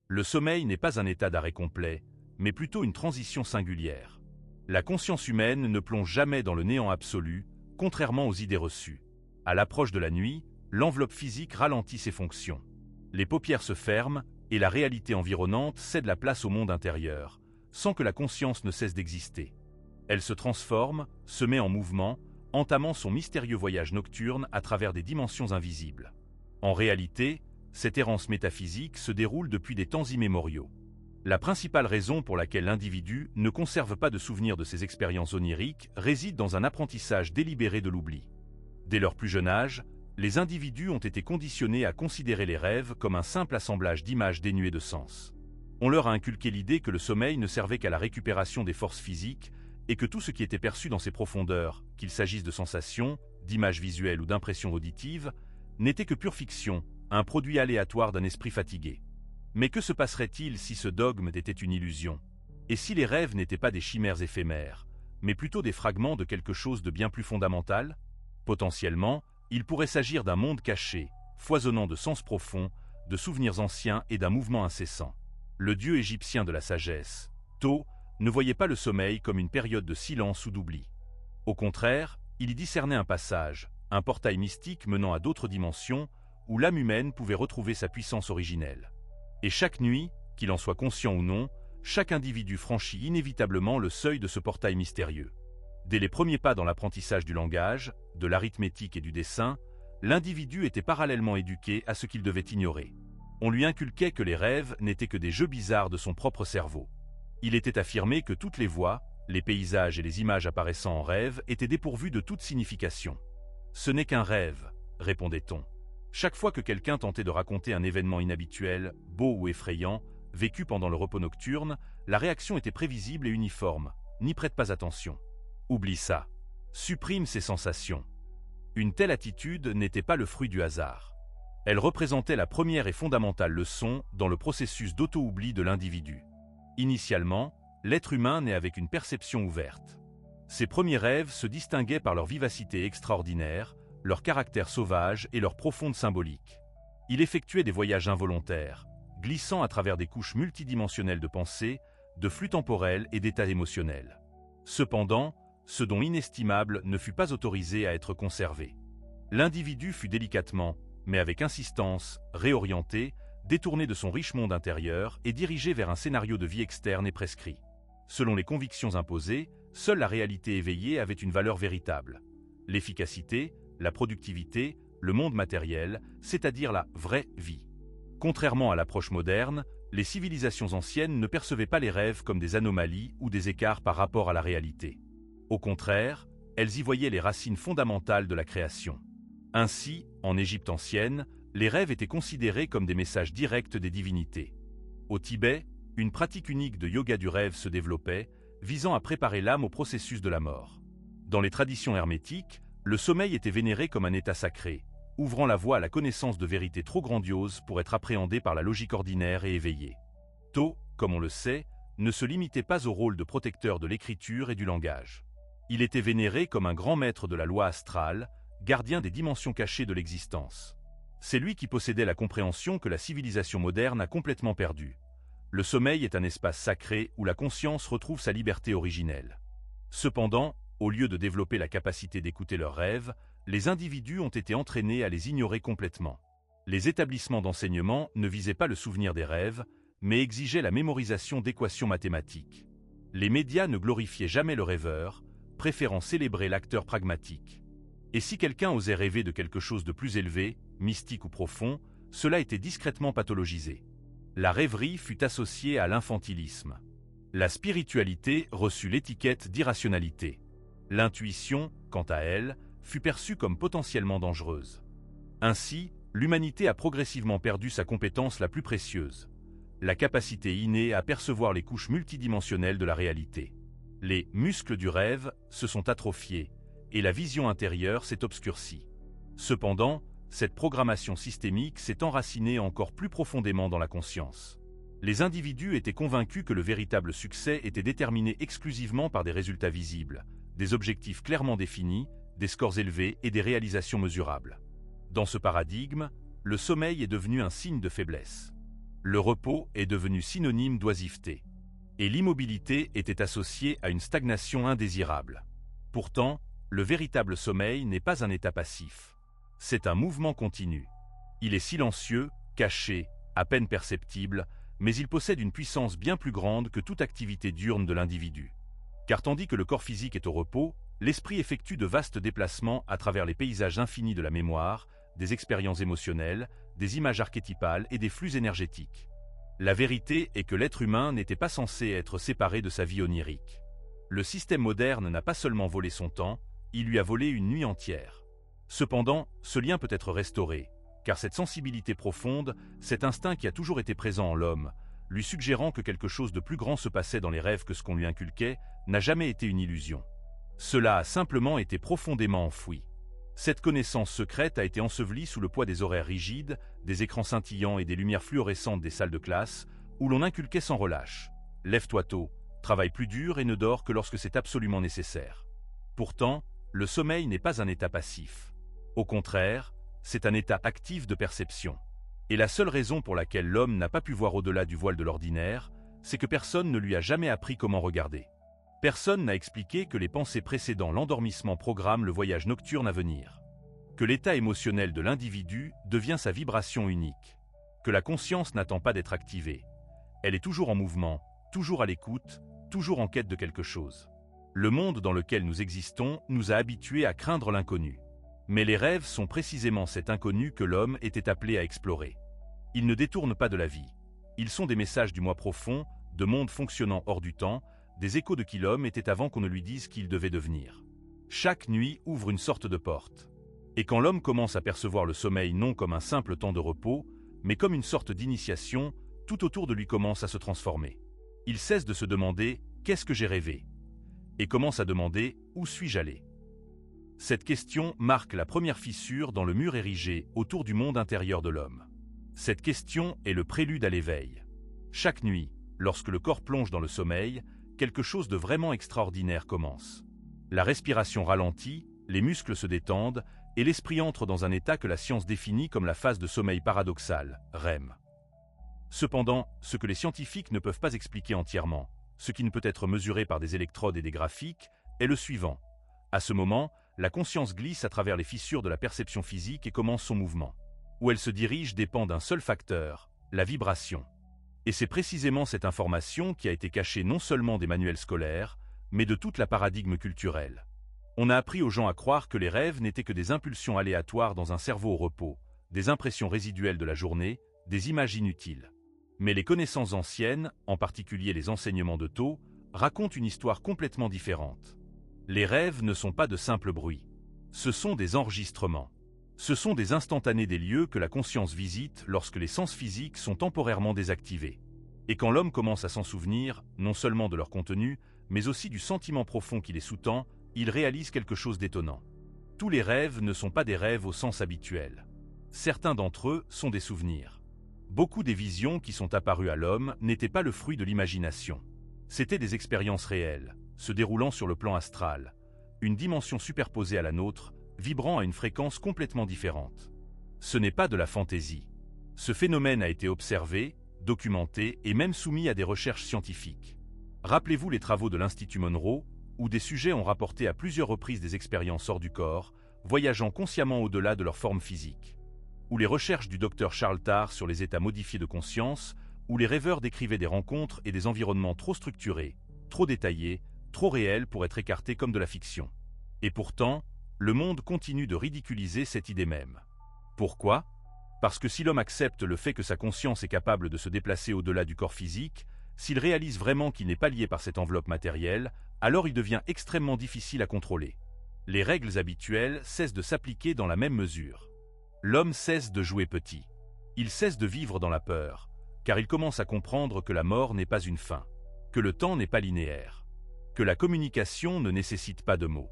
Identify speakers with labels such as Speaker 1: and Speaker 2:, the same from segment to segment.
Speaker 1: Le sommeil n'est pas un état d'arrêt complet, mais plutôt une transition singulière. La conscience humaine ne plonge jamais dans le néant absolu, contrairement aux idées reçues. À l'approche de la nuit, l'enveloppe physique ralentit ses fonctions. Les paupières se ferment et la réalité environnante cède la place au monde intérieur, sans que la conscience ne cesse d'exister. Elle se transforme, se met en mouvement, entamant son mystérieux voyage nocturne à travers des dimensions invisibles. En réalité, cette errance métaphysique se déroule depuis des temps immémoriaux. La principale raison pour laquelle l'individu ne conserve pas de souvenirs de ses expériences oniriques réside dans un apprentissage délibéré de l'oubli. Dès leur plus jeune âge, les individus ont été conditionnés à considérer les rêves comme un simple assemblage d'images dénuées de sens. On leur a inculqué l'idée que le sommeil ne servait qu'à la récupération des forces physiques et que tout ce qui était perçu dans ses profondeurs, qu'il s'agisse de sensations, d'images visuelles ou d'impressions auditives, n'était que pure fiction, un produit aléatoire d'un esprit fatigué. Mais que se passerait-il si ce dogme était une illusion? Et si les rêves n'étaient pas des chimères éphémères, mais plutôt des fragments de quelque chose de bien plus fondamental? Potentiellement, il pourrait s'agir d'un monde caché, foisonnant de sens profonds, de souvenirs anciens et d'un mouvement incessant. Le dieu égyptien de la sagesse, Thoth, ne voyait pas le sommeil comme une période de silence ou d'oubli. Au contraire, il y discernait un passage, un portail mystique menant à d'autres dimensions, où l'âme humaine pouvait retrouver sa puissance originelle. Et chaque nuit, qu'il en soit conscient ou non, chaque individu franchit inévitablement le seuil de ce portail mystérieux. Dès les premiers pas dans l'apprentissage du langage, de l'arithmétique et du dessin, l'individu était parallèlement éduqué à ce qu'il devait ignorer. On lui inculquait que les rêves n'étaient que des jeux bizarres de son propre cerveau. Il était affirmé que toutes les voix, les paysages et les images apparaissant en rêve étaient dépourvus de toute signification. « Ce n'est qu'un rêve », répondait-on. Chaque fois que quelqu'un tentait de raconter un événement inhabituel, beau ou effrayant, vécu pendant le repos nocturne, la réaction était prévisible et uniforme. N'y prête pas attention. Oublie ça. Supprime ces sensations. Une telle attitude n'était pas le fruit du hasard. Elle représentait la première et fondamentale leçon dans le processus d'auto-oubli de l'individu. Initialement, l'être humain naît avec une perception ouverte. Ses premiers rêves se distinguaient par leur vivacité extraordinaire, leur caractère sauvage et leur profonde symbolique. Il effectuait des voyages involontaires, glissant à travers des couches multidimensionnelles de pensée, de flux temporels et d'états émotionnels. Cependant, ce don inestimable ne fut pas autorisé à être conservé. L'individu fut délicatement, mais avec insistance, réorienté, détourné de son riche monde intérieur et dirigé vers un scénario de vie externe et prescrit. Selon les convictions imposées, seule la réalité éveillée avait une valeur véritable. L'efficacité, la productivité, le monde matériel, c'est-à-dire la vraie vie. Contrairement à l'approche moderne, les civilisations anciennes ne percevaient pas les rêves comme des anomalies ou des écarts par rapport à la réalité. Au contraire, elles y voyaient les racines fondamentales de la création. Ainsi, en Égypte ancienne, les rêves étaient considérés comme des messages directs des divinités. Au Tibet, une pratique unique de yoga du rêve se développait, visant à préparer l'âme au processus de la mort. Dans les traditions hermétiques, le sommeil était vénéré comme un état sacré, ouvrant la voie à la connaissance de vérités trop grandioses pour être appréhendées par la logique ordinaire et éveillée. Thoth, comme on le sait, ne se limitait pas au rôle de protecteur de l'écriture et du langage. Il était vénéré comme un grand maître de la loi astrale, gardien des dimensions cachées de l'existence. C'est lui qui possédait la compréhension que la civilisation moderne a complètement perdue. Le sommeil est un espace sacré où la conscience retrouve sa liberté originelle. Cependant, au lieu de développer la capacité d'écouter leurs rêves, les individus ont été entraînés à les ignorer complètement. Les établissements d'enseignement ne visaient pas le souvenir des rêves, mais exigeaient la mémorisation d'équations mathématiques. Les médias ne glorifiaient jamais le rêveur, préférant célébrer l'acteur pragmatique. Et si quelqu'un osait rêver de quelque chose de plus élevé, mystique ou profond, cela était discrètement pathologisé. La rêverie fut associée à l'infantilisme. La spiritualité reçut l'étiquette d'irrationalité. L'intuition, quant à elle, fut perçue comme potentiellement dangereuse. Ainsi, l'humanité a progressivement perdu sa compétence la plus précieuse, la capacité innée à percevoir les couches multidimensionnelles de la réalité. Les muscles du rêve se sont atrophiés et la vision intérieure s'est obscurcie. Cependant, cette programmation systémique s'est enracinée encore plus profondément dans la conscience. Les individus étaient convaincus que le véritable succès était déterminé exclusivement par des résultats visibles, des objectifs clairement définis, des scores élevés et des réalisations mesurables. Dans ce paradigme, le sommeil est devenu un signe de faiblesse. Le repos est devenu synonyme d'oisiveté. Et l'immobilité était associée à une stagnation indésirable. Pourtant, le véritable sommeil n'est pas un état passif. C'est un mouvement continu. Il est silencieux, caché, à peine perceptible, mais il possède une puissance bien plus grande que toute activité diurne de l'individu. Car tandis que le corps physique est au repos, l'esprit effectue de vastes déplacements à travers les paysages infinis de la mémoire, des expériences émotionnelles, des images archétypales et des flux énergétiques. La vérité est que l'être humain n'était pas censé être séparé de sa vie onirique. Le système moderne n'a pas seulement volé son temps, il lui a volé une nuit entière. Cependant, ce lien peut être restauré, car cette sensibilité profonde, cet instinct qui a toujours été présent en l'homme, lui suggérant que quelque chose de plus grand se passait dans les rêves que ce qu'on lui inculquait, n'a jamais été une illusion. Cela a simplement été profondément enfoui. Cette connaissance secrète a été ensevelie sous le poids des horaires rigides, des écrans scintillants et des lumières fluorescentes des salles de classe, où l'on inculquait sans relâche. Lève-toi tôt, travaille plus dur et ne dors que lorsque c'est absolument nécessaire. Pourtant, le sommeil n'est pas un état passif. Au contraire, c'est un état actif de perception. Et la seule raison pour laquelle l'homme n'a pas pu voir au-delà du voile de l'ordinaire, c'est que personne ne lui a jamais appris comment regarder. Personne n'a expliqué que les pensées précédant l'endormissement programment le voyage nocturne à venir. Que l'état émotionnel de l'individu devient sa vibration unique. Que la conscience n'attend pas d'être activée. Elle est toujours en mouvement, toujours à l'écoute, toujours en quête de quelque chose. Le monde dans lequel nous existons nous a habitués à craindre l'inconnu. Mais les rêves sont précisément cet inconnu que l'homme était appelé à explorer. Ils ne détournent pas de la vie. Ils sont des messages du moi profond, de mondes fonctionnant hors du temps, des échos de qui l'homme était avant qu'on ne lui dise qui il devait devenir. Chaque nuit ouvre une sorte de porte. Et quand l'homme commence à percevoir le sommeil non comme un simple temps de repos, mais comme une sorte d'initiation, tout autour de lui commence à se transformer. Il cesse de se demander « qu'est-ce que j'ai rêvé ?» et commence à demander « où suis-je allé ?» Cette question marque la première fissure dans le mur érigé autour du monde intérieur de l'homme. Cette question est le prélude à l'éveil. Chaque nuit, lorsque le corps plonge dans le sommeil, quelque chose de vraiment extraordinaire commence. La respiration ralentit, les muscles se détendent et l'esprit entre dans un état que la science définit comme la phase de sommeil paradoxal, REM. Cependant, ce que les scientifiques ne peuvent pas expliquer entièrement, ce qui ne peut être mesuré par des électrodes et des graphiques, est le suivant. À ce moment, la conscience glisse à travers les fissures de la perception physique et commence son mouvement. Où elle se dirige dépend d'un seul facteur, la vibration. Et c'est précisément cette information qui a été cachée non seulement des manuels scolaires, mais de toute la paradigme culturelle. On a appris aux gens à croire que les rêves n'étaient que des impulsions aléatoires dans un cerveau au repos, des impressions résiduelles de la journée, des images inutiles. Mais les connaissances anciennes, en particulier les enseignements de Tao, racontent une histoire complètement différente. Les rêves ne sont pas de simples bruits. Ce sont des enregistrements. Ce sont des instantanés des lieux que la conscience visite lorsque les sens physiques sont temporairement désactivés. Et quand l'homme commence à s'en souvenir, non seulement de leur contenu, mais aussi du sentiment profond qui les sous-tend, il réalise quelque chose d'étonnant. Tous les rêves ne sont pas des rêves au sens habituel. Certains d'entre eux sont des souvenirs. Beaucoup des visions qui sont apparues à l'homme n'étaient pas le fruit de l'imagination. C'étaient des expériences réelles, se déroulant sur le plan astral, une dimension superposée à la nôtre, vibrant à une fréquence complètement différente. Ce n'est pas de la fantaisie. Ce phénomène a été observé, documenté et même soumis à des recherches scientifiques. Rappelez-vous les travaux de l'Institut Monroe, où des sujets ont rapporté à plusieurs reprises des expériences hors du corps, voyageant consciemment au-delà de leur forme physique. Ou les recherches du Dr Charles Tart sur les états modifiés de conscience, où les rêveurs décrivaient des rencontres et des environnements trop structurés, trop détaillés, trop réels pour être écartés comme de la fiction. Et pourtant, le monde continue de ridiculiser cette idée même. Pourquoi ? Parce que si l'homme accepte le fait que sa conscience est capable de se déplacer au-delà du corps physique, s'il réalise vraiment qu'il n'est pas lié par cette enveloppe matérielle, alors il devient extrêmement difficile à contrôler. Les règles habituelles cessent de s'appliquer dans la même mesure. L'homme cesse de jouer petit. Il cesse de vivre dans la peur, car il commence à comprendre que la mort n'est pas une fin, que le temps n'est pas linéaire, que la communication ne nécessite pas de mots.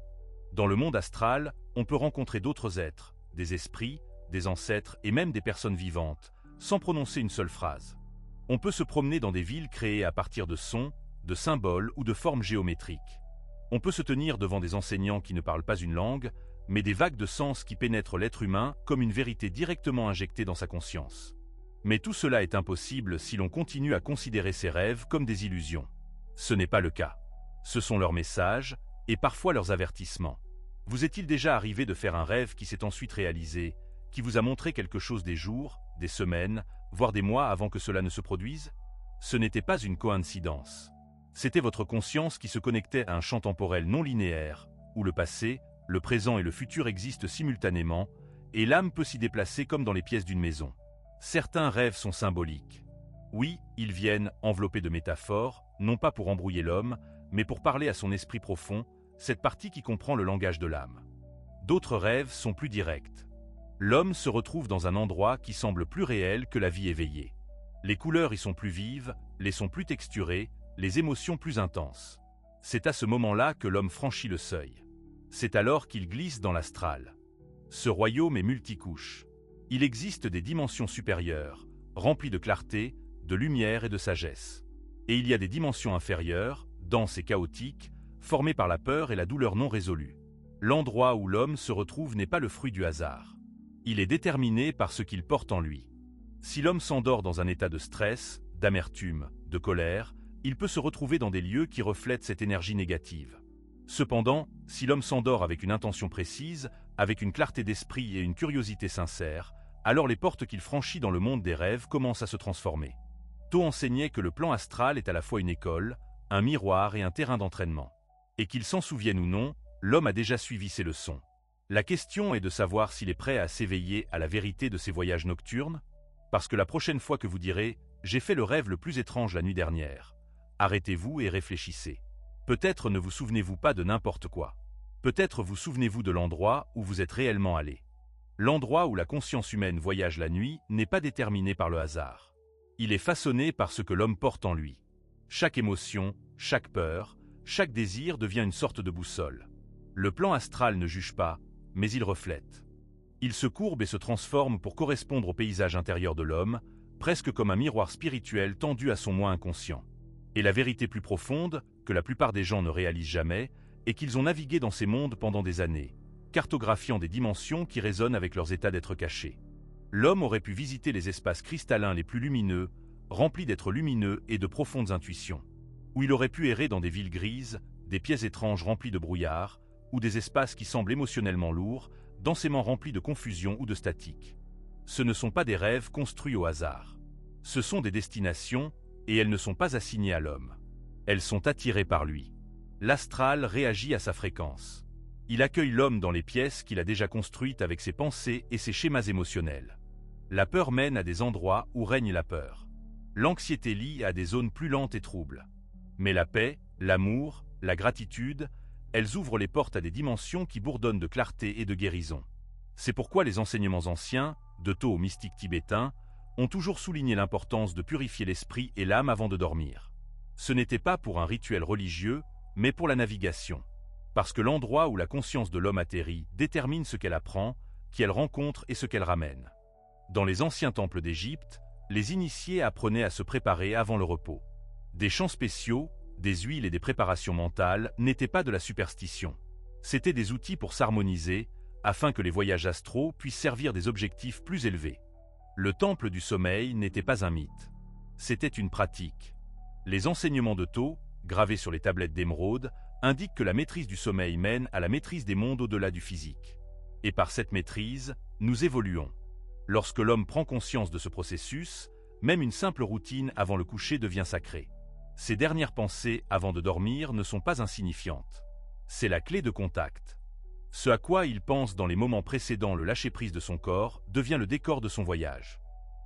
Speaker 1: Dans le monde astral, on peut rencontrer d'autres êtres, des esprits, des ancêtres et même des personnes vivantes, sans prononcer une seule phrase. On peut se promener dans des villes créées à partir de sons, de symboles ou de formes géométriques. On peut se tenir devant des enseignants qui ne parlent pas une langue, mais des vagues de sens qui pénètrent l'être humain comme une vérité directement injectée dans sa conscience. Mais tout cela est impossible si l'on continue à considérer ces rêves comme des illusions. Ce n'est pas le cas. Ce sont leurs messages, et parfois leurs avertissements. Vous est-il déjà arrivé de faire un rêve qui s'est ensuite réalisé, qui vous a montré quelque chose des jours, des semaines, voire des mois avant que cela ne se produise? Ce n'était pas une coïncidence. C'était votre conscience qui se connectait à un champ temporel non linéaire, où le passé, le présent et le futur existent simultanément, et l'âme peut s'y déplacer comme dans les pièces d'une maison. Certains rêves sont symboliques. Oui, ils viennent enveloppés de métaphores, non pas pour embrouiller l'homme, mais pour parler à son esprit profond, cette partie qui comprend le langage de l'âme. D'autres rêves sont plus directs. L'homme se retrouve dans un endroit qui semble plus réel que la vie éveillée. Les couleurs y sont plus vives, les sons plus texturés, les émotions plus intenses. C'est à ce moment-là que l'homme franchit le seuil. C'est alors qu'il glisse dans l'astral. Ce royaume est multicouche. Il existe des dimensions supérieures, remplies de clarté, de lumière et de sagesse. Et il y a des dimensions inférieures, denses et chaotiques, formées par la peur et la douleur non résolue. L'endroit où l'homme se retrouve n'est pas le fruit du hasard. Il est déterminé par ce qu'il porte en lui. Si l'homme s'endort dans un état de stress, d'amertume, de colère, il peut se retrouver dans des lieux qui reflètent cette énergie négative. Cependant, si l'homme s'endort avec une intention précise, avec une clarté d'esprit et une curiosité sincère, alors les portes qu'il franchit dans le monde des rêves commencent à se transformer. Tho enseignait que le plan astral est à la fois une école, un miroir et un terrain d'entraînement. Et qu'il s'en souvienne ou non, l'homme a déjà suivi ses leçons. La question est de savoir s'il est prêt à s'éveiller à la vérité de ses voyages nocturnes, parce que la prochaine fois que vous direz « j'ai fait le rêve le plus étrange la nuit dernière », arrêtez-vous et réfléchissez. Peut-être ne vous souvenez-vous pas de n'importe quoi. Peut-être vous souvenez-vous de l'endroit où vous êtes réellement allé. L'endroit où la conscience humaine voyage la nuit n'est pas déterminé par le hasard. Il est façonné par ce que l'homme porte en lui. Chaque émotion, chaque peur, chaque désir devient une sorte de boussole. Le plan astral ne juge pas, mais il reflète. Il se courbe et se transforme pour correspondre au paysage intérieur de l'homme, presque comme un miroir spirituel tendu à son moi inconscient. Et la vérité plus profonde, que la plupart des gens ne réalisent jamais, est qu'ils ont navigué dans ces mondes pendant des années, cartographiant des dimensions qui résonnent avec leurs états d'être cachés. L'homme aurait pu visiter les espaces cristallins les plus lumineux, remplis d'êtres lumineux et de profondes intuitions, où il aurait pu errer dans des villes grises, des pièces étranges remplies de brouillard, ou des espaces qui semblent émotionnellement lourds, densément remplis de confusion ou de statique. Ce ne sont pas des rêves construits au hasard. Ce sont des destinations, et elles ne sont pas assignées à l'homme. Elles sont attirées par lui. L'astral réagit à sa fréquence. Il accueille l'homme dans les pièces qu'il a déjà construites avec ses pensées et ses schémas émotionnels. La peur mène à des endroits où règne la peur. L'anxiété lie à des zones plus lentes et troubles. Mais la paix, l'amour, la gratitude, elles ouvrent les portes à des dimensions qui bourdonnent de clarté et de guérison. C'est pourquoi les enseignements anciens, de Tho aux mystiques tibétains, ont toujours souligné l'importance de purifier l'esprit et l'âme avant de dormir. Ce n'était pas pour un rituel religieux, mais pour la navigation. Parce que l'endroit où la conscience de l'homme atterrit détermine ce qu'elle apprend, qui elle rencontre et ce qu'elle ramène. Dans les anciens temples d'Égypte, les initiés apprenaient à se préparer avant le repos. Des chants spéciaux, des huiles et des préparations mentales n'étaient pas de la superstition. C'étaient des outils pour s'harmoniser, afin que les voyages astraux puissent servir des objectifs plus élevés. Le temple du sommeil n'était pas un mythe. C'était une pratique. Les enseignements de Tho, gravés sur les tablettes d'émeraude, indiquent que la maîtrise du sommeil mène à la maîtrise des mondes au-delà du physique. Et par cette maîtrise, nous évoluons. Lorsque l'homme prend conscience de ce processus, même une simple routine avant le coucher devient sacrée. Ses dernières pensées avant de dormir ne sont pas insignifiantes. C'est la clé de contact. Ce à quoi il pense dans les moments précédant le lâcher-prise de son corps devient le décor de son voyage.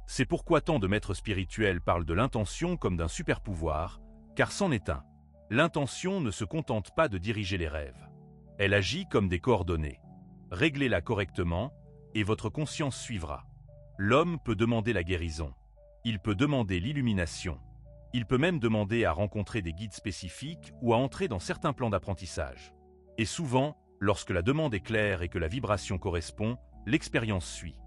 Speaker 1: C'est pourquoi tant de maîtres spirituels parlent de l'intention comme d'un super-pouvoir, car c'en est un. L'intention ne se contente pas de diriger les rêves. Elle agit comme des coordonnées. Réglez-la correctement, et votre conscience suivra. L'homme peut demander la guérison. Il peut demander l'illumination. Il peut même demander à rencontrer des guides spécifiques ou à entrer dans certains plans d'apprentissage. Et souvent, lorsque la demande est claire et que la vibration correspond, l'expérience suit.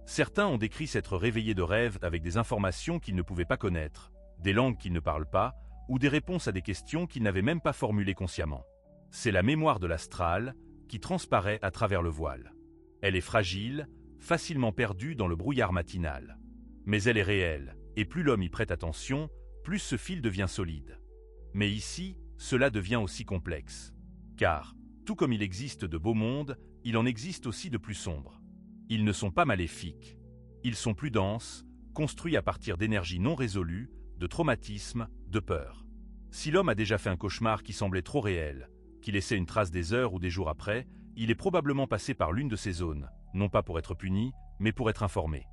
Speaker 1: Certains ont décrit s'être réveillés de rêves avec des informations qu'ils ne pouvaient pas connaître, des langues qu'ils ne parlent pas, ou des réponses à des questions qu'ils n'avaient même pas formulées consciemment. C'est la mémoire de l'astral qui transparaît à travers le voile. Elle est fragile, facilement perdue dans le brouillard matinal. Mais elle est réelle, et plus l'homme y prête attention, plus ce fil devient solide. Mais ici, cela devient aussi complexe. Car, tout comme il existe de beaux mondes, il en existe aussi de plus sombres. Ils ne sont pas maléfiques. Ils sont plus denses, construits à partir d'énergies non résolues, de traumatismes, de peur. Si l'homme a déjà fait un cauchemar qui semblait trop réel, qui laissait une trace des heures ou des jours après, il est probablement passé par l'une de ces zones, non pas pour être puni, mais pour être informé.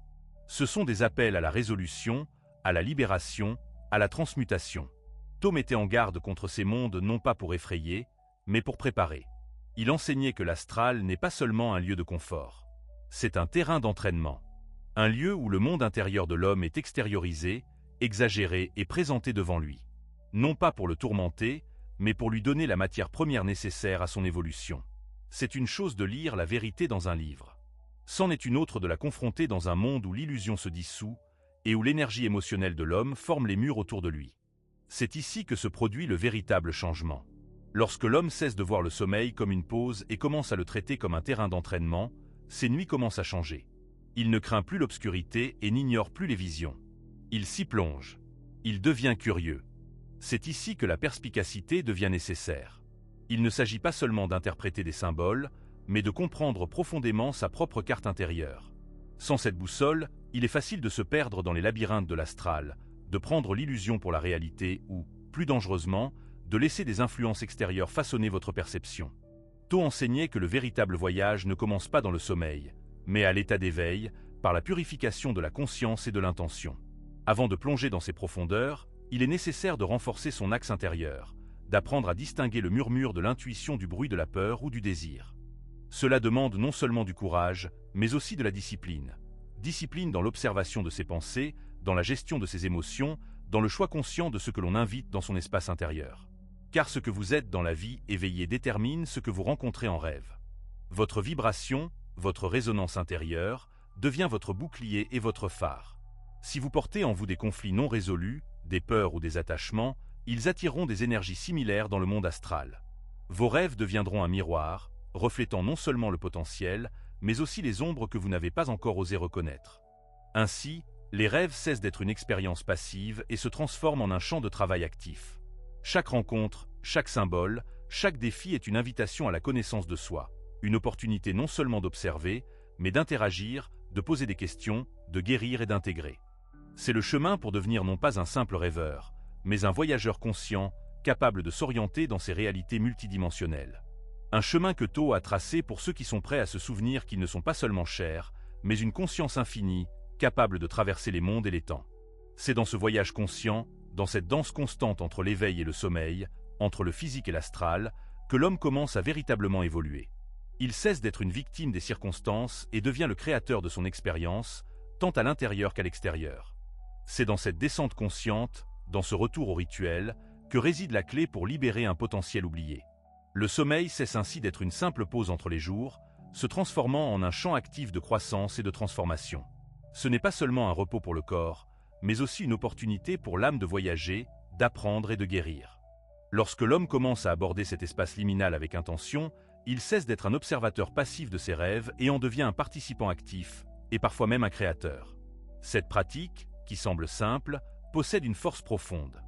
Speaker 1: Ce sont des appels à la résolution, à la libération, à la transmutation. Tho mettait en garde contre ces mondes non pas pour effrayer, mais pour préparer. Il enseignait que l'astral n'est pas seulement un lieu de confort. C'est un terrain d'entraînement. Un lieu où le monde intérieur de l'homme est extériorisé, exagéré et présenté devant lui. Non pas pour le tourmenter, mais pour lui donner la matière première nécessaire à son évolution. C'est une chose de lire la vérité dans un livre. C'en est une autre de la confronter dans un monde où l'illusion se dissout et où l'énergie émotionnelle de l'homme forme les murs autour de lui. C'est ici que se produit le véritable changement. Lorsque l'homme cesse de voir le sommeil comme une pause et commence à le traiter comme un terrain d'entraînement, ses nuits commencent à changer. Il ne craint plus l'obscurité et n'ignore plus les visions. Il s'y plonge. Il devient curieux. C'est ici que la perspicacité devient nécessaire. Il ne s'agit pas seulement d'interpréter des symboles, mais de comprendre profondément sa propre carte intérieure. Sans cette boussole, il est facile de se perdre dans les labyrinthes de l'astral, de prendre l'illusion pour la réalité ou, plus dangereusement, de laisser des influences extérieures façonner votre perception. Tho enseignait que le véritable voyage ne commence pas dans le sommeil, mais à l'état d'éveil, par la purification de la conscience et de l'intention. Avant de plonger dans ces profondeurs, il est nécessaire de renforcer son axe intérieur, d'apprendre à distinguer le murmure de l'intuition du bruit de la peur ou du désir. Cela demande non seulement du courage, mais aussi de la discipline. Discipline dans l'observation de ses pensées, dans la gestion de ses émotions, dans le choix conscient de ce que l'on invite dans son espace intérieur. Car ce que vous êtes dans la vie éveillée détermine ce que vous rencontrez en rêve. Votre vibration, votre résonance intérieure, devient votre bouclier et votre phare. Si vous portez en vous des conflits non résolus, des peurs ou des attachements, ils attireront des énergies similaires dans le monde astral. Vos rêves deviendront un miroir, reflétant non seulement le potentiel, mais aussi les ombres que vous n'avez pas encore osé reconnaître. Ainsi, les rêves cessent d'être une expérience passive et se transforment en un champ de travail actif. Chaque rencontre, chaque symbole, chaque défi est une invitation à la connaissance de soi, une opportunité non seulement d'observer, mais d'interagir, de poser des questions, de guérir et d'intégrer. C'est le chemin pour devenir non pas un simple rêveur, mais un voyageur conscient, capable de s'orienter dans ces réalités multidimensionnelles. Un chemin que Tho a tracé pour ceux qui sont prêts à se souvenir qu'ils ne sont pas seulement chairs, mais une conscience infinie, capable de traverser les mondes et les temps. C'est dans ce voyage conscient, dans cette danse constante entre l'éveil et le sommeil, entre le physique et l'astral, que l'homme commence à véritablement évoluer. Il cesse d'être une victime des circonstances et devient le créateur de son expérience, tant à l'intérieur qu'à l'extérieur. C'est dans cette descente consciente, dans ce retour au rituel, que réside la clé pour libérer un potentiel oublié. Le sommeil cesse ainsi d'être une simple pause entre les jours, se transformant en un champ actif de croissance et de transformation. Ce n'est pas seulement un repos pour le corps, mais aussi une opportunité pour l'âme de voyager, d'apprendre et de guérir. Lorsque l'homme commence à aborder cet espace liminal avec intention, il cesse d'être un observateur passif de ses rêves et en devient un participant actif, et parfois même un créateur. Cette pratique, qui semble simple, possède une force profonde.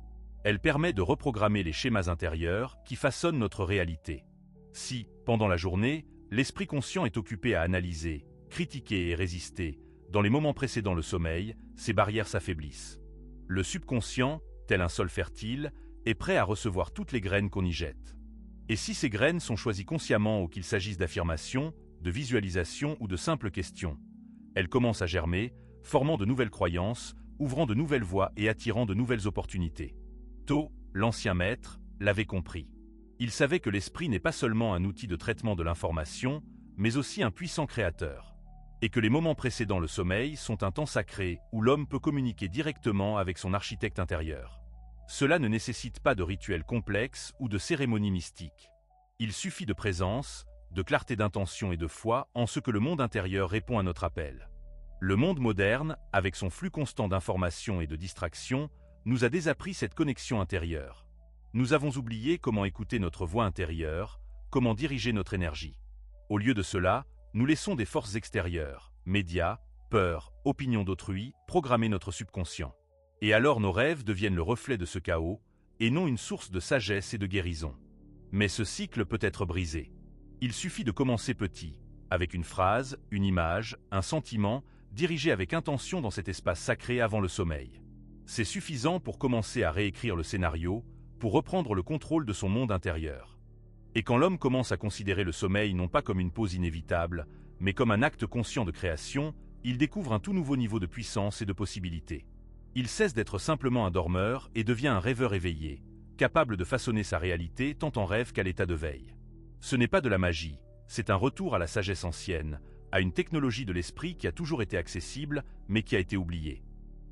Speaker 1: Elle permet de reprogrammer les schémas intérieurs qui façonnent notre réalité. Si, pendant la journée, l'esprit conscient est occupé à analyser, critiquer et résister, dans les moments précédant le sommeil, ces barrières s'affaiblissent. Le subconscient, tel un sol fertile, est prêt à recevoir toutes les graines qu'on y jette. Et si ces graines sont choisies consciemment ou qu'il s'agisse d'affirmations, de visualisations ou de simples questions, elles commencent à germer, formant de nouvelles croyances, ouvrant de nouvelles voies et attirant de nouvelles opportunités. Tho, l'ancien maître, l'avait compris. Il savait que l'esprit n'est pas seulement un outil de traitement de l'information, mais aussi un puissant créateur. Et que les moments précédant le sommeil sont un temps sacré où l'homme peut communiquer directement avec son architecte intérieur. Cela ne nécessite pas de rituels complexes ou de cérémonies mystiques. Il suffit de présence, de clarté d'intention et de foi en ce que le monde intérieur répond à notre appel. Le monde moderne, avec son flux constant d'informations et de distractions, nous a désappris cette connexion intérieure. Nous avons oublié comment écouter notre voix intérieure, comment diriger notre énergie. Au lieu de cela, nous laissons des forces extérieures, médias, peurs, opinions d'autrui, programmer notre subconscient. Et alors nos rêves deviennent le reflet de ce chaos, et non une source de sagesse et de guérison. Mais ce cycle peut être brisé. Il suffit de commencer petit, avec une phrase, une image, un sentiment, dirigé avec intention dans cet espace sacré avant le sommeil. C'est suffisant pour commencer à réécrire le scénario, pour reprendre le contrôle de son monde intérieur. Et quand l'homme commence à considérer le sommeil non pas comme une pause inévitable, mais comme un acte conscient de création, il découvre un tout nouveau niveau de puissance et de possibilités. Il cesse d'être simplement un dormeur et devient un rêveur éveillé, capable de façonner sa réalité tant en rêve qu'à l'état de veille. Ce n'est pas de la magie, c'est un retour à la sagesse ancienne, à une technologie de l'esprit qui a toujours été accessible, mais qui a été oubliée.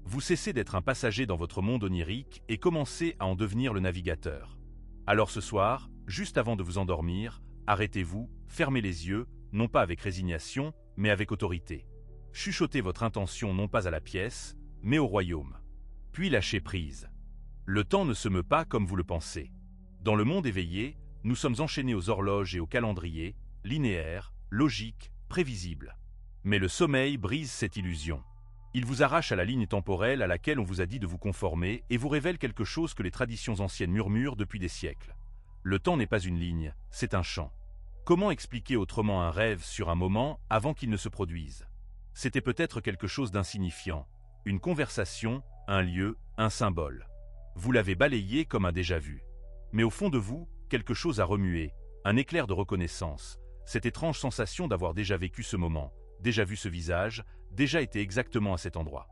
Speaker 1: Vous cessez d'être un passager dans votre monde onirique et commencez à en devenir le navigateur. Alors ce soir, juste avant de vous endormir, arrêtez-vous, fermez les yeux, non pas avec résignation, mais avec autorité. Chuchotez votre intention non pas à la pièce, mais au royaume. Puis lâchez prise. Le temps ne se meut pas comme vous le pensez. Dans le monde éveillé, nous sommes enchaînés aux horloges et aux calendriers, linéaires, logiques, prévisibles. Mais le sommeil brise cette illusion. Il vous arrache à la ligne temporelle à laquelle on vous a dit de vous conformer et vous révèle quelque chose que les traditions anciennes murmurent depuis des siècles. Le temps n'est pas une ligne, c'est un champ. Comment expliquer autrement un rêve sur un moment avant qu'il ne se produise? C'était peut-être quelque chose d'insignifiant, une conversation, un lieu, un symbole. Vous l'avez balayé comme un déjà-vu. Mais au fond de vous, quelque chose a remué, un éclair de reconnaissance, cette étrange sensation d'avoir déjà vécu ce moment, déjà vu ce visage, déjà été exactement à cet endroit.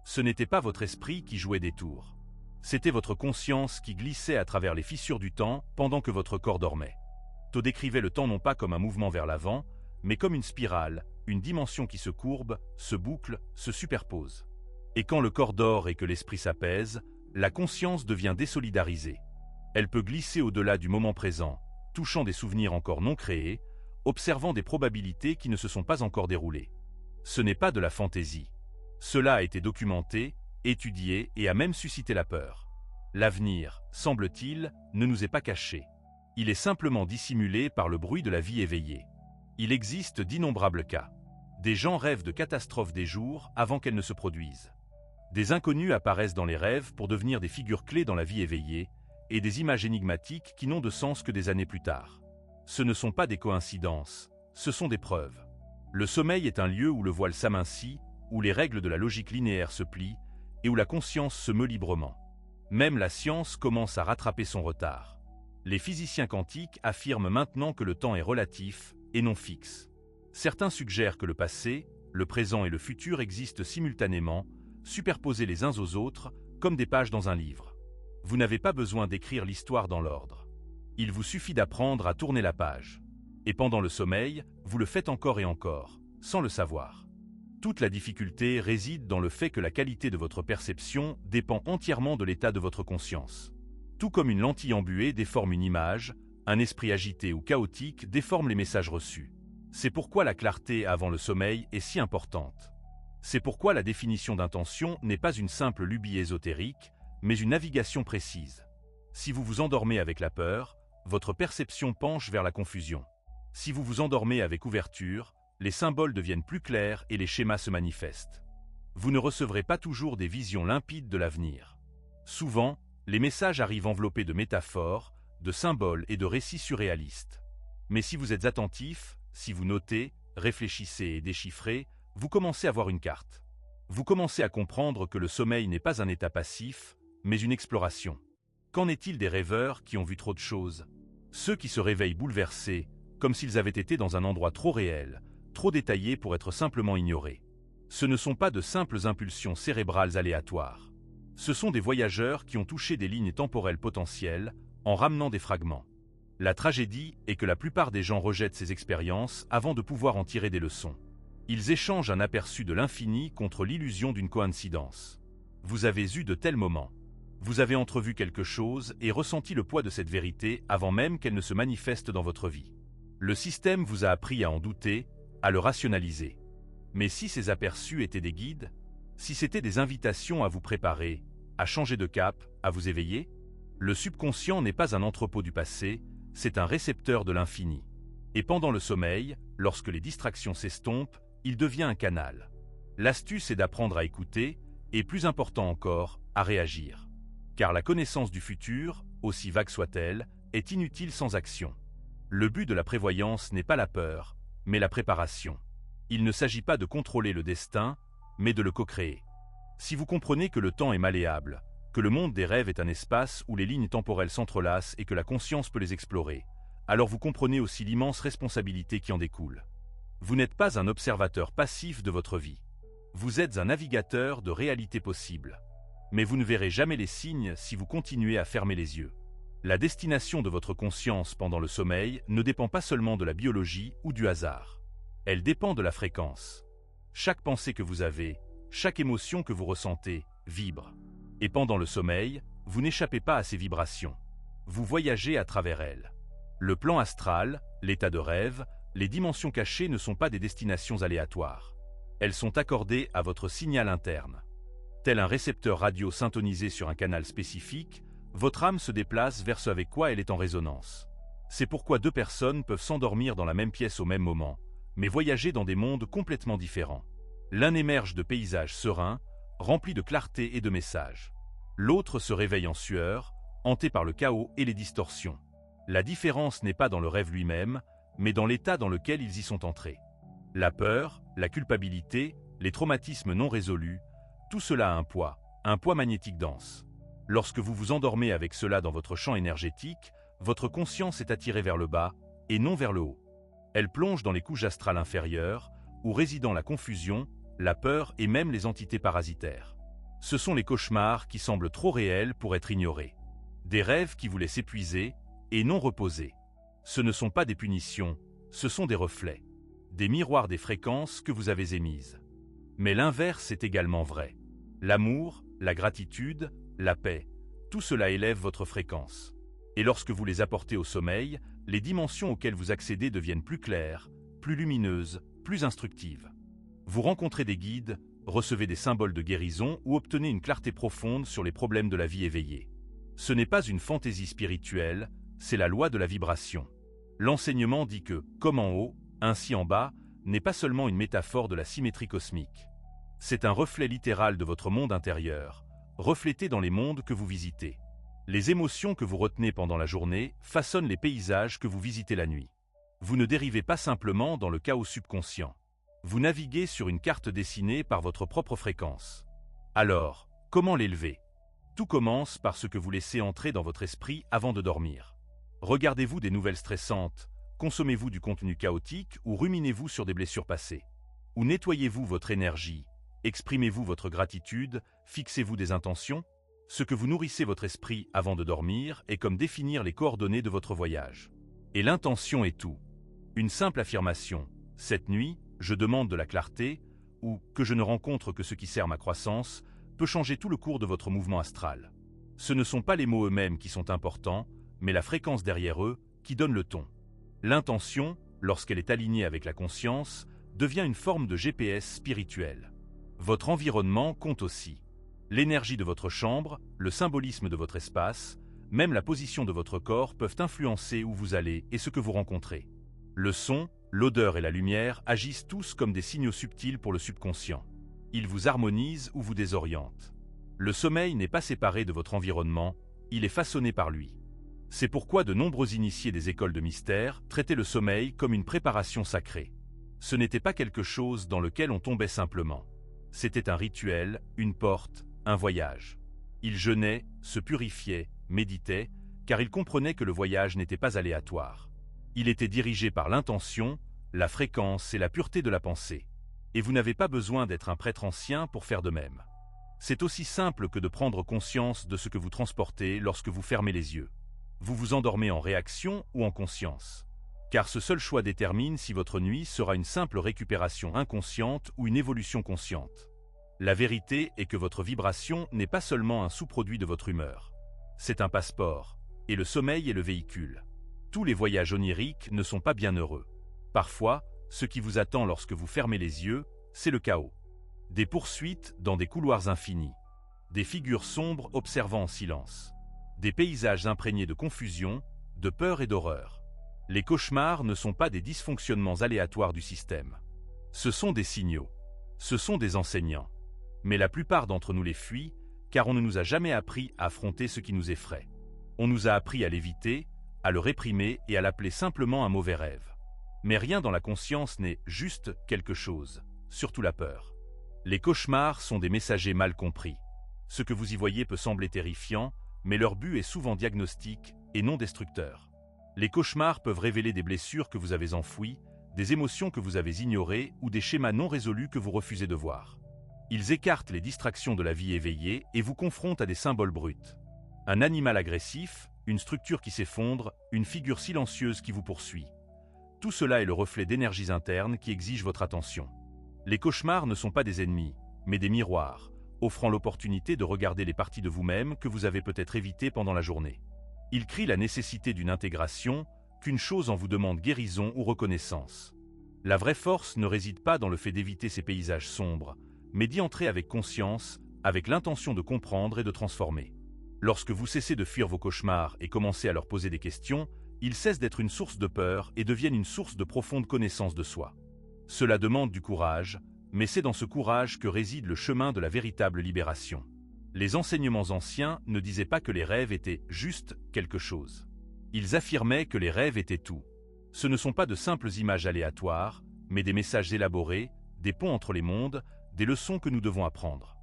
Speaker 1: Ce n'était pas votre esprit qui jouait des tours. C'était votre conscience qui glissait à travers les fissures du temps pendant que votre corps dormait. To décrivait le temps non pas comme un mouvement vers l'avant, mais comme une spirale, une dimension qui se courbe, se boucle, se superpose. Et quand le corps dort et que l'esprit s'apaise, la conscience devient désolidarisée. Elle peut glisser au-delà du moment présent, touchant des souvenirs encore non créés, observant des probabilités qui ne se sont pas encore déroulées. Ce n'est pas de la fantaisie. Cela a été documenté, étudié et a même suscité la peur. L'avenir, semble-t-il, ne nous est pas caché. Il est simplement dissimulé par le bruit de la vie éveillée. Il existe d'innombrables cas. Des gens rêvent de catastrophes des jours avant qu'elles ne se produisent. Des inconnus apparaissent dans les rêves pour devenir des figures clés dans la vie éveillée, et des images énigmatiques qui n'ont de sens que des années plus tard. Ce ne sont pas des coïncidences, ce sont des preuves. Le sommeil est un lieu où le voile s'amincit, où les règles de la logique linéaire se plient, et où la conscience se meut librement. Même la science commence à rattraper son retard. Les physiciens quantiques affirment maintenant que le temps est relatif et non fixe. Certains suggèrent que le passé, le présent et le futur existent simultanément, superposés les uns aux autres, comme des pages dans un livre. Vous n'avez pas besoin d'écrire l'histoire dans l'ordre. Il vous suffit d'apprendre à tourner la page. Et pendant le sommeil, vous le faites encore et encore, sans le savoir. Toute la difficulté réside dans le fait que la qualité de votre perception dépend entièrement de l'état de votre conscience. Tout comme une lentille embuée déforme une image, un esprit agité ou chaotique déforme les messages reçus. C'est pourquoi la clarté avant le sommeil est si importante. C'est pourquoi la définition d'intention n'est pas une simple lubie ésotérique, mais une navigation précise. Si vous vous endormez avec la peur, votre perception penche vers la confusion. Si vous vous endormez avec ouverture, les symboles deviennent plus clairs et les schémas se manifestent. Vous ne recevrez pas toujours des visions limpides de l'avenir. Souvent, les messages arrivent enveloppés de métaphores, de symboles et de récits surréalistes. Mais si vous êtes attentif, si vous notez, réfléchissez et déchiffrez, vous commencez à voir une carte. Vous commencez à comprendre que le sommeil n'est pas un état passif, mais une exploration. Qu'en est-il des rêveurs qui ont vu trop de choses? Ceux qui se réveillent bouleversés, comme s'ils avaient été dans un endroit trop réel, trop détaillé pour être simplement ignorés. Ce ne sont pas de simples impulsions cérébrales aléatoires. Ce sont des voyageurs qui ont touché des lignes temporelles potentielles en ramenant des fragments. La tragédie est que la plupart des gens rejettent ces expériences avant de pouvoir en tirer des leçons. Ils échangent un aperçu de l'infini contre l'illusion d'une coïncidence. Vous avez eu de tels moments. Vous avez entrevu quelque chose et ressenti le poids de cette vérité avant même qu'elle ne se manifeste dans votre vie. Le système vous a appris à en douter, à le rationaliser. Mais si ces aperçus étaient des guides, si c'étaient des invitations à vous préparer, à changer de cap, à vous éveiller, le subconscient n'est pas un entrepôt du passé, c'est un récepteur de l'infini. Et pendant le sommeil, lorsque les distractions s'estompent, il devient un canal. L'astuce est d'apprendre à écouter, et plus important encore, à réagir. Car la connaissance du futur, aussi vague soit-elle, est inutile sans action. Le but de la prévoyance n'est pas la peur, mais la préparation. Il ne s'agit pas de contrôler le destin, mais de le co-créer. Si vous comprenez que le temps est malléable, que le monde des rêves est un espace où les lignes temporelles s'entrelacent et que la conscience peut les explorer, alors vous comprenez aussi l'immense responsabilité qui en découle. Vous n'êtes pas un observateur passif de votre vie. Vous êtes un navigateur de réalités possibles. Mais vous ne verrez jamais les signes si vous continuez à fermer les yeux. La destination de votre conscience pendant le sommeil ne dépend pas seulement de la biologie ou du hasard. Elle dépend de la fréquence. Chaque pensée que vous avez, chaque émotion que vous ressentez, vibre. Et pendant le sommeil, vous n'échappez pas à ces vibrations. Vous voyagez à travers elles. Le plan astral, l'état de rêve, les dimensions cachées ne sont pas des destinations aléatoires. Elles sont accordées à votre signal interne. Tel un récepteur radio syntonisé sur un canal spécifique, votre âme se déplace vers ce avec quoi elle est en résonance. C'est pourquoi deux personnes peuvent s'endormir dans la même pièce au même moment, mais voyager dans des mondes complètement différents. L'un émerge de paysages sereins, remplis de clarté et de messages. L'autre se réveille en sueur, hanté par le chaos et les distorsions. La différence n'est pas dans le rêve lui-même, mais dans l'état dans lequel ils y sont entrés. La peur, la culpabilité, les traumatismes non résolus, tout cela a un poids magnétique dense. Lorsque vous vous endormez avec cela dans votre champ énergétique, votre conscience est attirée vers le bas et non vers le haut. Elle plonge dans les couches astrales inférieures, où résident la confusion, la peur et même les entités parasitaires. Ce sont les cauchemars qui semblent trop réels pour être ignorés. Des rêves qui vous laissent épuisés et non reposés. Ce ne sont pas des punitions, ce sont des reflets, des miroirs des fréquences que vous avez émises. Mais l'inverse est également vrai. L'amour, la gratitude, la paix, tout cela élève votre fréquence. Et lorsque vous les apportez au sommeil, les dimensions auxquelles vous accédez deviennent plus claires, plus lumineuses, plus instructives. Vous rencontrez des guides, recevez des symboles de guérison ou obtenez une clarté profonde sur les problèmes de la vie éveillée. Ce n'est pas une fantaisie spirituelle, c'est la loi de la vibration. L'enseignement dit que, comme en haut, ainsi en bas, n'est pas seulement une métaphore de la symétrie cosmique. C'est un reflet littéral de votre monde intérieur, reflété dans les mondes que vous visitez. Les émotions que vous retenez pendant la journée façonnent les paysages que vous visitez la nuit. Vous ne dérivez pas simplement dans le chaos subconscient. Vous naviguez sur une carte dessinée par votre propre fréquence. Alors, comment l'élever? Tout commence par ce que vous laissez entrer dans votre esprit avant de dormir. Regardez-vous des nouvelles stressantes, consommez-vous du contenu chaotique ou ruminez-vous sur des blessures passées? Ou nettoyez-vous votre énergie? Exprimez-vous votre gratitude? Fixez-vous des intentions? Ce que vous nourrissez votre esprit avant de dormir est comme définir les coordonnées de votre voyage. Et l'intention est tout. Une simple affirmation, « Cette nuit, je demande de la clarté » ou « Que je ne rencontre que ce qui sert ma croissance » peut changer tout le cours de votre mouvement astral. Ce ne sont pas les mots eux-mêmes qui sont importants, mais la fréquence derrière eux qui donne le ton. L'intention, lorsqu'elle est alignée avec la conscience, devient une forme de GPS spirituel. Votre environnement compte aussi. L'énergie de votre chambre, le symbolisme de votre espace, même la position de votre corps peuvent influencer où vous allez et ce que vous rencontrez. Le son, l'odeur et la lumière agissent tous comme des signaux subtils pour le subconscient. Ils vous harmonisent ou vous désorientent. Le sommeil n'est pas séparé de votre environnement, il est façonné par lui. C'est pourquoi de nombreux initiés des écoles de mystère traitaient le sommeil comme une préparation sacrée. Ce n'était pas quelque chose dans lequel on tombait simplement. C'était un rituel, une porte, un voyage. Ils jeûnaient, se purifiaient, méditaient, car ils comprenaient que le voyage n'était pas aléatoire. Il était dirigé par l'intention, la fréquence et la pureté de la pensée. Et vous n'avez pas besoin d'être un prêtre ancien pour faire de même. C'est aussi simple que de prendre conscience de ce que vous transportez lorsque vous fermez les yeux. Vous vous endormez en réaction ou en conscience. Car ce seul choix détermine si votre nuit sera une simple récupération inconsciente ou une évolution consciente. La vérité est que votre vibration n'est pas seulement un sous-produit de votre humeur. C'est un passeport, et le sommeil est le véhicule. Tous les voyages oniriques ne sont pas bien heureux. Parfois, ce qui vous attend lorsque vous fermez les yeux, c'est le chaos. Des poursuites dans des couloirs infinis. Des figures sombres observant en silence. Des paysages imprégnés de confusion, de peur et d'horreur. Les cauchemars ne sont pas des dysfonctionnements aléatoires du système. Ce sont des signaux. Ce sont des enseignants. Mais la plupart d'entre nous les fuient, car on ne nous a jamais appris à affronter ce qui nous effraie. On nous a appris à l'éviter, à le réprimer et à l'appeler simplement un mauvais rêve. Mais rien dans la conscience n'est juste quelque chose, surtout la peur. Les cauchemars sont des messagers mal compris. Ce que vous y voyez peut sembler terrifiant, mais leur but est souvent diagnostique et non destructeur. Les cauchemars peuvent révéler des blessures que vous avez enfouies, des émotions que vous avez ignorées ou des schémas non résolus que vous refusez de voir. Ils écartent les distractions de la vie éveillée et vous confrontent à des symboles bruts. Un animal agressif, une structure qui s'effondre, une figure silencieuse qui vous poursuit. Tout cela est le reflet d'énergies internes qui exigent votre attention. Les cauchemars ne sont pas des ennemis, mais des miroirs, offrant l'opportunité de regarder les parties de vous-même que vous avez peut-être évitées pendant la journée. Ils crient la nécessité d'une intégration, qu'une chose en vous demande guérison ou reconnaissance. La vraie force ne réside pas dans le fait d'éviter ces paysages sombres, mais d'y entrer avec conscience, avec l'intention de comprendre et de transformer. Lorsque vous cessez de fuir vos cauchemars et commencez à leur poser des questions, ils cessent d'être une source de peur et deviennent une source de profonde connaissance de soi. Cela demande du courage, mais c'est dans ce courage que réside le chemin de la véritable libération. Les enseignements anciens ne disaient pas que les rêves étaient juste quelque chose. Ils affirmaient que les rêves étaient tout. Ce ne sont pas de simples images aléatoires, mais des messages élaborés, des ponts entre les mondes, des leçons que nous devons apprendre.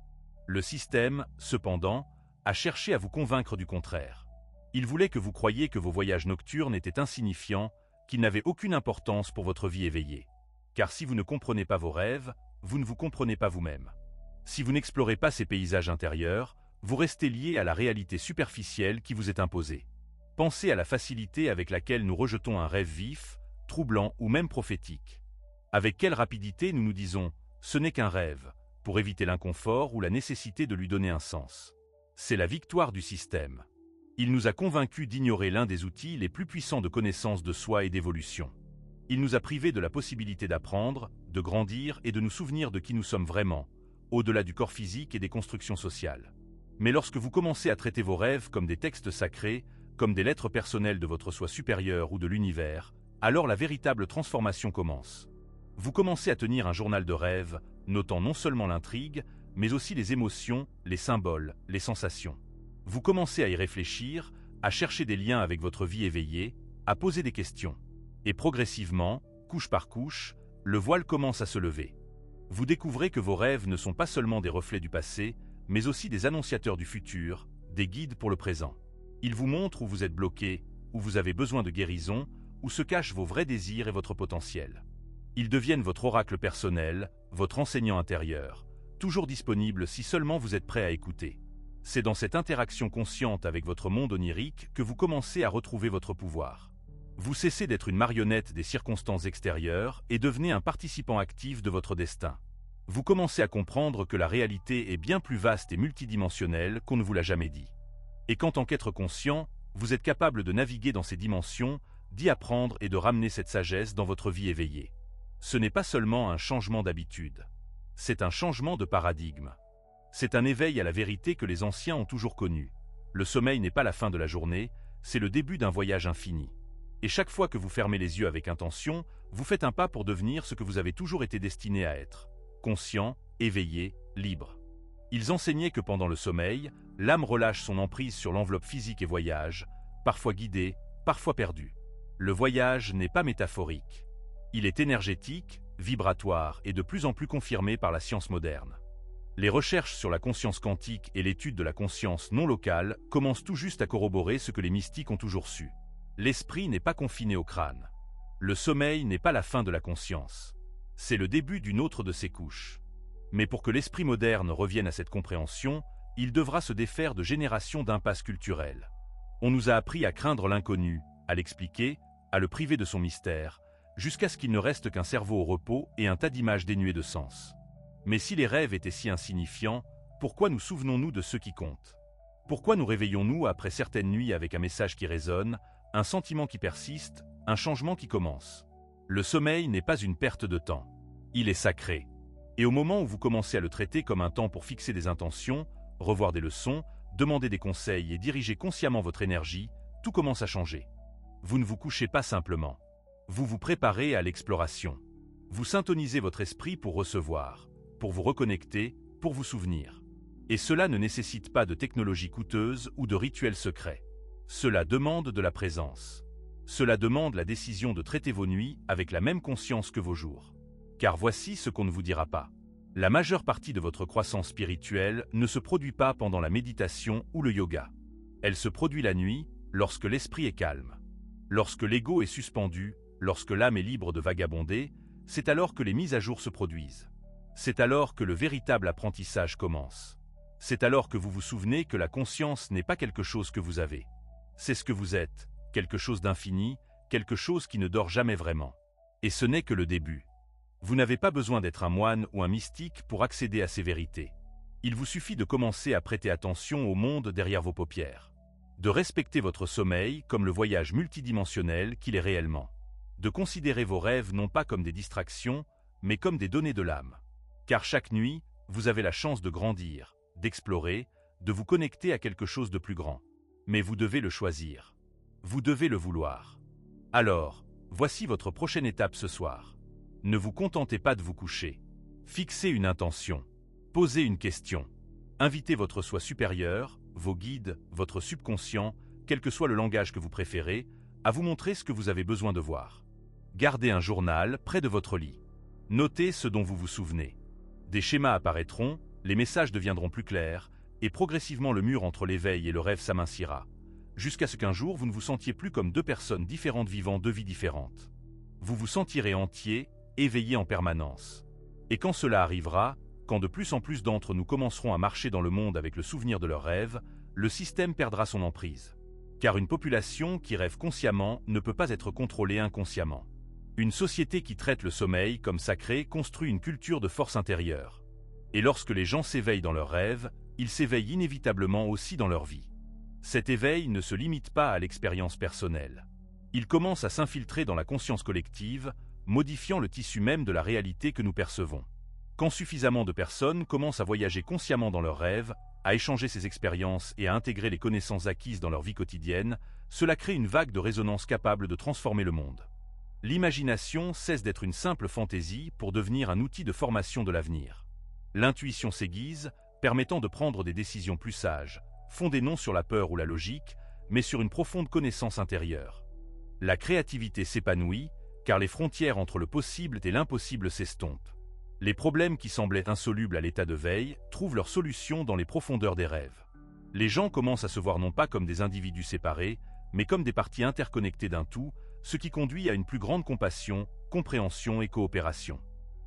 Speaker 1: Le système, cependant, a cherché à vous convaincre du contraire. Il voulait que vous croyiez que vos voyages nocturnes étaient insignifiants, qu'ils n'avaient aucune importance pour votre vie éveillée. Car si vous ne comprenez pas vos rêves, vous ne vous comprenez pas vous-même. Si vous n'explorez pas ces paysages intérieurs, vous restez lié à la réalité superficielle qui vous est imposée. Pensez à la facilité avec laquelle nous rejetons un rêve vif, troublant ou même prophétique. Avec quelle rapidité nous nous disons « ce n'est qu'un rêve » pour éviter l'inconfort ou la nécessité de lui donner un sens. C'est la victoire du système. Il nous a convaincus d'ignorer l'un des outils les plus puissants de connaissance de soi et d'évolution. Il nous a privés de la possibilité d'apprendre, de grandir et de nous souvenir de qui nous sommes vraiment, au-delà du corps physique et des constructions sociales. Mais lorsque vous commencez à traiter vos rêves comme des textes sacrés, comme des lettres personnelles de votre soi supérieur ou de l'univers, alors la véritable transformation commence. Vous commencez à tenir un journal de rêves, notant non seulement l'intrigue, mais aussi les émotions, les symboles, les sensations. Vous commencez à y réfléchir, à chercher des liens avec votre vie éveillée, à poser des questions. Et progressivement, couche par couche, le voile commence à se lever. Vous découvrez que vos rêves ne sont pas seulement des reflets du passé, mais aussi des annonciateurs du futur, des guides pour le présent. Ils vous montrent où vous êtes bloqué, où vous avez besoin de guérison, où se cachent vos vrais désirs et votre potentiel. Ils deviennent votre oracle personnel, votre enseignant intérieur, toujours disponible si seulement vous êtes prêt à écouter. C'est dans cette interaction consciente avec votre monde onirique que vous commencez à retrouver votre pouvoir. Vous cessez d'être une marionnette des circonstances extérieures et devenez un participant actif de votre destin. Vous commencez à comprendre que la réalité est bien plus vaste et multidimensionnelle qu'on ne vous l'a jamais dit. Et qu'en tant qu'être conscient, vous êtes capable de naviguer dans ces dimensions, d'y apprendre et de ramener cette sagesse dans votre vie éveillée. Ce n'est pas seulement un changement d'habitude. C'est un changement de paradigme. C'est un éveil à la vérité que les anciens ont toujours connue. Le sommeil n'est pas la fin de la journée, c'est le début d'un voyage infini. Et chaque fois que vous fermez les yeux avec intention, vous faites un pas pour devenir ce que vous avez toujours été destiné à être. Conscient, éveillé, libre. Ils enseignaient que pendant le sommeil, l'âme relâche son emprise sur l'enveloppe physique et voyage, parfois guidée, parfois perdue. Le voyage n'est pas métaphorique. Il est énergétique, vibratoire et de plus en plus confirmé par la science moderne. Les recherches sur la conscience quantique et l'étude de la conscience non locale commencent tout juste à corroborer ce que les mystiques ont toujours su. L'esprit n'est pas confiné au crâne. Le sommeil n'est pas la fin de la conscience. C'est le début d'une autre de ses couches. Mais pour que l'esprit moderne revienne à cette compréhension, il devra se défaire de générations d'impasses culturelles. On nous a appris à craindre l'inconnu, à l'expliquer, à le priver de son mystère, jusqu'à ce qu'il ne reste qu'un cerveau au repos et un tas d'images dénuées de sens. Mais si les rêves étaient si insignifiants, pourquoi nous souvenons-nous de ceux qui comptent? Pourquoi nous réveillons-nous après certaines nuits avec un message qui résonne, un sentiment qui persiste, un changement qui commence? Le sommeil n'est pas une perte de temps. Il est sacré. Et au moment où vous commencez à le traiter comme un temps pour fixer des intentions, revoir des leçons, demander des conseils et diriger consciemment votre énergie, tout commence à changer. Vous ne vous couchez pas simplement. Vous vous préparez à l'exploration. Vous syntonisez votre esprit pour recevoir, pour vous reconnecter, pour vous souvenir. Et cela ne nécessite pas de technologie coûteuse ou de rituels secrets. Cela demande de la présence. Cela demande la décision de traiter vos nuits avec la même conscience que vos jours. Car voici ce qu'on ne vous dira pas. La majeure partie de votre croissance spirituelle ne se produit pas pendant la méditation ou le yoga. Elle se produit la nuit, lorsque l'esprit est calme. Lorsque l'ego est suspendu, lorsque l'âme est libre de vagabonder, c'est alors que les mises à jour se produisent. C'est alors que le véritable apprentissage commence. C'est alors que vous vous souvenez que la conscience n'est pas quelque chose que vous avez. C'est ce que vous êtes, quelque chose d'infini, quelque chose qui ne dort jamais vraiment. Et ce n'est que le début. Vous n'avez pas besoin d'être un moine ou un mystique pour accéder à ces vérités. Il vous suffit de commencer à prêter attention au monde derrière vos paupières. De respecter votre sommeil comme le voyage multidimensionnel qu'il est réellement. De considérer vos rêves non pas comme des distractions, mais comme des données de l'âme. Car chaque nuit, vous avez la chance de grandir, d'explorer, de vous connecter à quelque chose de plus grand. Mais vous devez le choisir. Vous devez le vouloir. Alors, voici votre prochaine étape ce soir. Ne vous contentez pas de vous coucher. Fixez une intention. Posez une question. Invitez votre soi supérieur, vos guides, votre subconscient, quel que soit le langage que vous préférez, à vous montrer ce que vous avez besoin de voir. Gardez un journal près de votre lit. Notez ce dont vous vous souvenez. Des schémas apparaîtront, les messages deviendront plus clairs, et progressivement le mur entre l'éveil et le rêve s'amincira, jusqu'à ce qu'un jour vous ne vous sentiez plus comme deux personnes différentes vivant deux vies différentes. Vous vous sentirez entier, éveillé en permanence. Et quand cela arrivera, quand de plus en plus d'entre nous commenceront à marcher dans le monde avec le souvenir de leurs rêves, le système perdra son emprise. Car une population qui rêve consciemment ne peut pas être contrôlée inconsciemment. Une société qui traite le sommeil comme sacré construit une culture de force intérieure. Et lorsque les gens s'éveillent dans leurs rêves, ils s'éveillent inévitablement aussi dans leur vie. Cet éveil ne se limite pas à l'expérience personnelle. Il commence à s'infiltrer dans la conscience collective, modifiant le tissu même de la réalité que nous percevons. Quand suffisamment de personnes commencent à voyager consciemment dans leurs rêves, à échanger ces expériences et à intégrer les connaissances acquises dans leur vie quotidienne, cela crée une vague de résonance capable de transformer le monde. L'imagination cesse d'être une simple fantaisie pour devenir un outil de formation de l'avenir. L'intuition s'aiguise, permettant de prendre des décisions plus sages, fondées non sur la peur ou la logique, mais sur une profonde connaissance intérieure. La créativité s'épanouit, car les frontières entre le possible et l'impossible s'estompent. Les problèmes qui semblaient insolubles à l'état de veille trouvent leur solution dans les profondeurs des rêves. Les gens commencent à se voir non pas comme des individus séparés, mais comme des parties interconnectées d'un tout, ce qui conduit à une plus grande compassion, compréhension et coopération.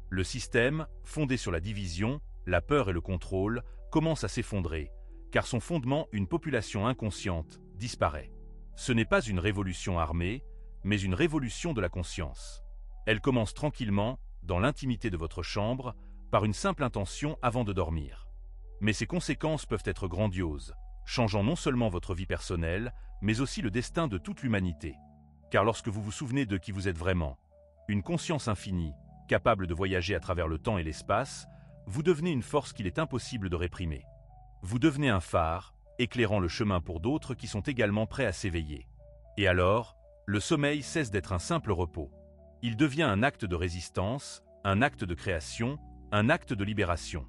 Speaker 1: Le système, fondé sur la division, la peur et le contrôle, commence à s'effondrer, car son fondement, une population inconsciente, disparaît. Ce n'est pas une révolution armée, mais une révolution de la conscience. Elle commence tranquillement, dans l'intimité de votre chambre, par une simple intention avant de dormir. Mais ses conséquences peuvent être grandioses, changeant non seulement votre vie personnelle, mais aussi le destin de toute l'humanité. Car lorsque vous vous souvenez de qui vous êtes vraiment, une conscience infinie, capable de voyager à travers le temps et l'espace, vous devenez une force qu'il est impossible de réprimer. Vous devenez un phare, éclairant le chemin pour d'autres qui sont également prêts à s'éveiller. Et alors, le sommeil cesse d'être un simple repos. Il devient un acte de résistance, un acte de création, un acte de libération.